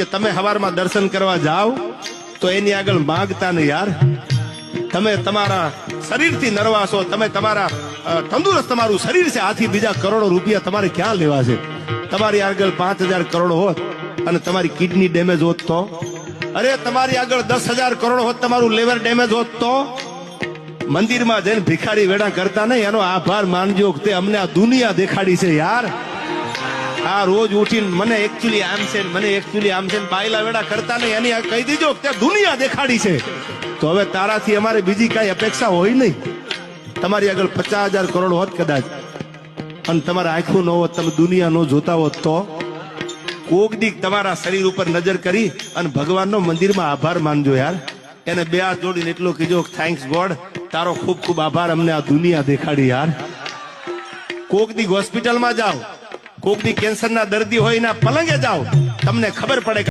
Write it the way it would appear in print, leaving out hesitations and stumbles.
કે તમે સવારમાં દર્શન કરવા જાઓ તો એની આગળ માંગતા ને યાર, તમે તમારા શરીરથી નરવા છો, તમે તમારા તંદુરસ્ત તમારું શરીર છે, આથી બીજા કરોડો રૂપિયા તમારે ક્યાં લેવા છે? તમારી આગળ 5000 કરોડ હોત અને તમારી કિડની ડેમેજ હોત તો, અરે તમારી આગળ 10,000 કરોડ હોત, તમારું લીવર ડેમેજ હોત તો, મંદિરમાં જઈને ભિખારી વેડા કરતા નહીં, એનો આભાર માનજો કે અમને આ દુનિયા દેખાડી છે યાર. આ રોજ ઉઠીને મને એકચ્યુઅલી આમ છે બાયલા વેડા કરતા નહીં, એની આ કહી દીજો કે દુનિયા દેખાડી છે. તો હવે તારાથી અમારે બીજી કઈ અપેક્ષા હોય નહીં. તમારી આગળ 50,000 કરોડ હોત કદાચ, અને તમારા આંખું ન હોત, તમે દુનિયા નો જોતા હોત તો, કોક દી તમારા શરીર ઉપર નજર કરી અને ભગવાનનો મંદિરમાં આભાર માનજો યાર. એને 2 હાથ જોડીને એટલું કીધો, થેન્ક્સ ગોડ, તારો ખૂબ ખૂબ આભાર, અમને આ દુનિયા દેખાડી યાર. કોક દી હોસ્પિટલમાં જાઓ, કોક દી કેન્સરના દર્દી હોય એના પલંગે જાઓ, તમને ખબર પડે